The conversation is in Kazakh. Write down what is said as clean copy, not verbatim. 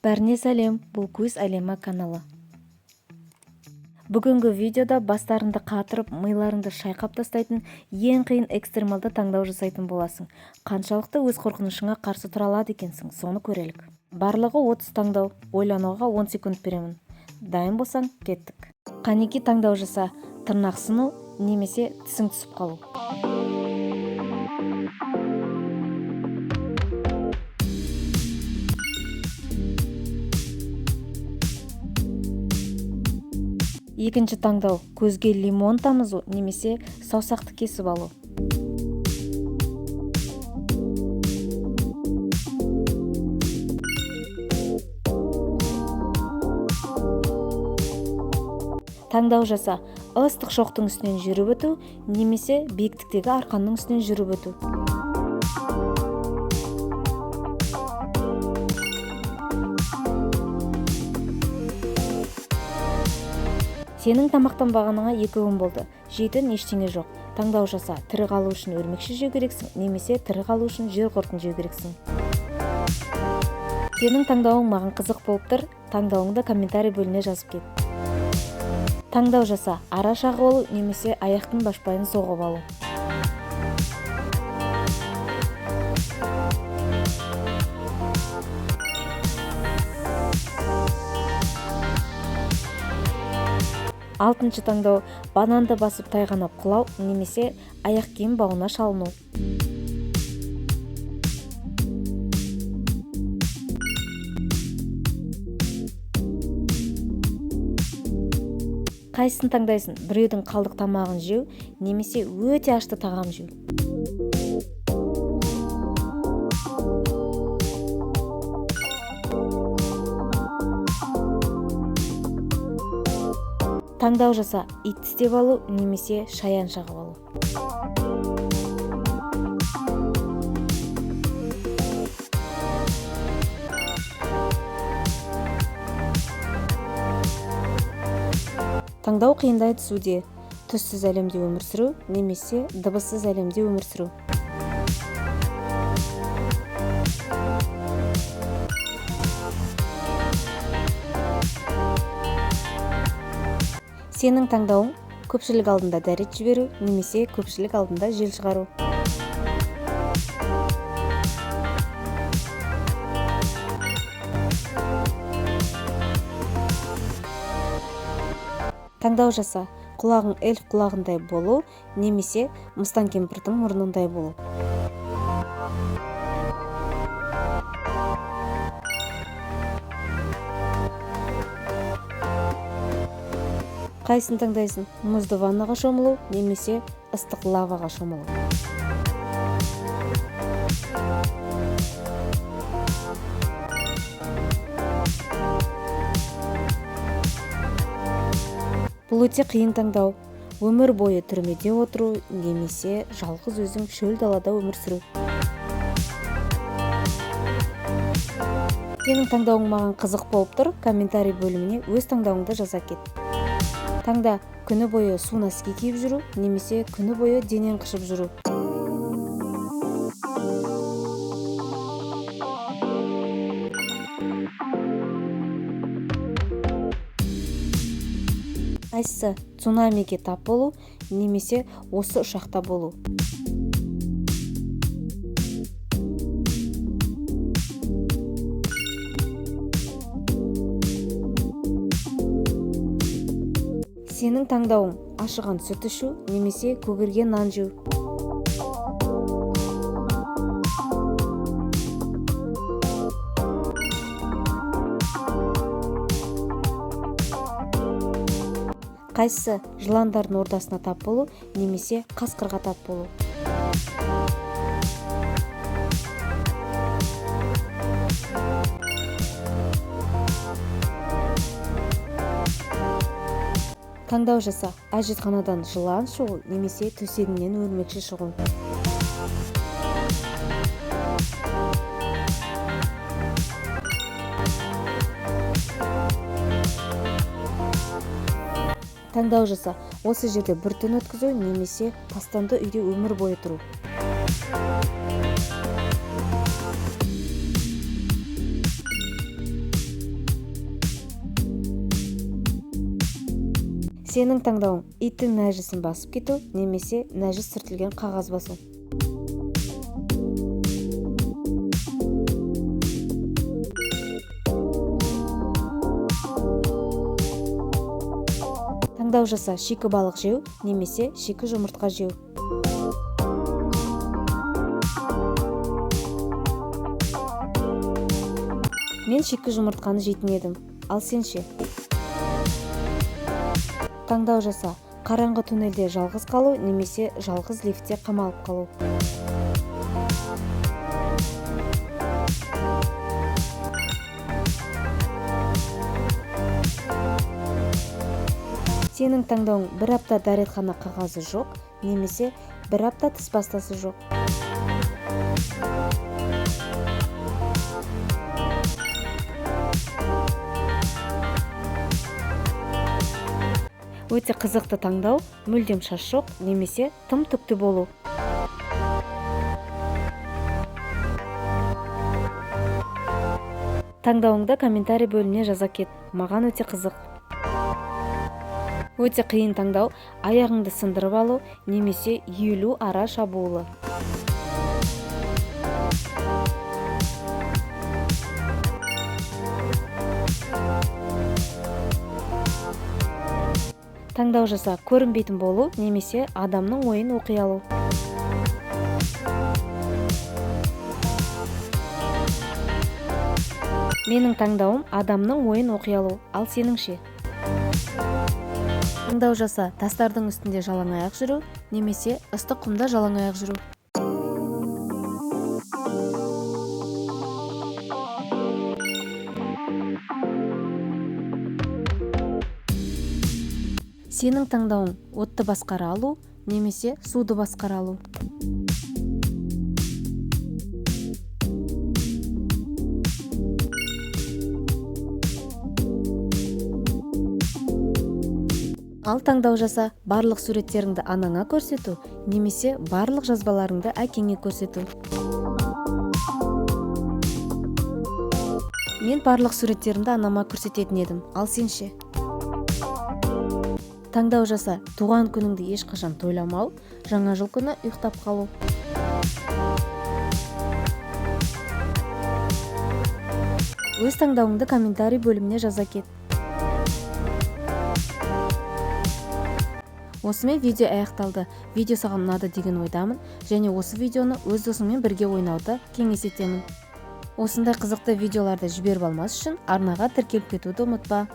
Бәріне сәлем, бұл Көз әлемі каналы. Бүгінгі видеода бастарыңды қатырып, миларыңды шайқап тастайтын ең қиын экстремалды таңдау жасайтын боласың. Қаншалықты өз қорқынышыңа қарсы тұра алады екенсің, соны көрелік. Барлығы 30 таңдау, ойлануға 10 секунд беремін. Дайын болсаң, кеттік. Қанеки таңдау жаса, тырнақ сыну немесе тісің түсіп қалу. Екінші таңдау, көзге лимон тамызу немесе саусақты кесіп алу. Таңдау жаса, ыстық шоқтың үстінен жүріп өту немесе биіктіктегі арқанның үстінен жүріп өту. Сенің тамақтанбағаныңа 2 күн болды. Жейтін ештеңе жоқ. Таңдау жаса, тірі қалу үшін өрмекші жеу керексің, немесе тірі қалу үшін жер құртын жеу керексің. Сенің таңдауың маған қызық болып тұр. Таңдауыңды комментарий бөліне жазып кет. Таңдау жаса, ара шағып алу немесе аяқтың башпайын соғып алу. Алтыншы таңдау, бананды басып тайғанап құлау немесе аяқ киім бауына шалыну. Қайсысын таңдайсың? Біреудің қалдық тамағын жеу немесе өте ашты тағам жеу. Таңдау жаса, ит тістеп алу немесе шаян шағып алу. Таңдау қиындай түсуде. Түссіз әлемде өмір сүру немесе дыбыссыз әлемде өмір сүру. Сенің таңдауың көпшілік алдында дәрет жіберу немесе көпшілік алдында жел шығару. Таңдау жаса, құлағың эльф құлағындай болу немесе мыстан кемпірдің мұрнындай болу. Қайсысын таңдайсың? Мұзды ваннаға шомылу немесе ыстық лаваға шомылу. Бұл өте қиын таңдау. Өмір бойы түрмеде отыру немесе жалғыз өзің шөл далада өмір сүру. Сенің таңдауың маған қызық болып тұр. Комментарий бөліміне өз таңдауыңды жаза кет. Таңда, күні бойы су носки киіп жүру немесе күні бойы денең қышып жүру. Қайсысы? Цунамиге тап болу немесе осы ұшақта болу. Сенің таңдауың ашыған сүт ішу немесе көгерген нан жеу. Қайсысы? Жыландардың ордасына тап болу немесе қасқырға тап болу. Таңдау жаса, әжетханадан жылан шығу немесе төсегіңнен өрмекші шығу. Таңдау жаса, осы жерде бір түн өткізу немесе тастанды үйде өмір бойы тұру. Сенің таңдауың иттің нәжісін басып кету немесе нәжіс сүртілген қағаз басу. Таңдау жаса, шикі балық жеу немесе шикі жұмыртқа жеу. Мен шикі жұмыртқаны жейтін едім, ал сен ше? Таңдау жаса, қараңғы туннельде жалғыз қалу немесе жалғыз лифтте қамалып қалу. Сенің таңдауың бір апта дәретхана қағазы жоқ немесе бір апта тіс пастасы жоқ. Өте қызықты таңдау, мүлдем шаш жоқ немесе тым түкті болу. Таңдауыңды комментарий бөліміне жаза кет. Маған өте қызық. Өте қиын таңдау, аяғыңды сындырып алу немесе үйілу ара шабуылы. Таңдау жаса, көрінбейтін болу немесе адамның ойын оқи алу. Менің таңдауым адамның ойын оқи алу, ал сенің ше? Таңдау жаса, тастардың үстінде жалаң аяқ жүру немесе ыстық құмда жалаң аяқ жүру. Сенің таңдауың отты басқара алу немесе суды басқара алу. Ал таңдау жаса, барлық суреттеріңді анаңа көрсету немесе барлық жазбаларыңды әкеңе көрсету. Мен барлық суреттерімді анама көрсететін едім, ал сен ше? Таңдау жаса, туған күніңді ешқашан тойламау, жаңа жыл күні ұйықтап қалу. Өз таңдауыңды комментарий бөліміне жаза кет. Осымен видео аяқталды. Видео саған ұнады деген ойдамын, және осы видеоны өз досыңмен бірге ойнауды кеңес етемін. Осындай қызықты видеоларды жіберіп алмас үшін арнаға тіркеліп кетуді ұмытпа.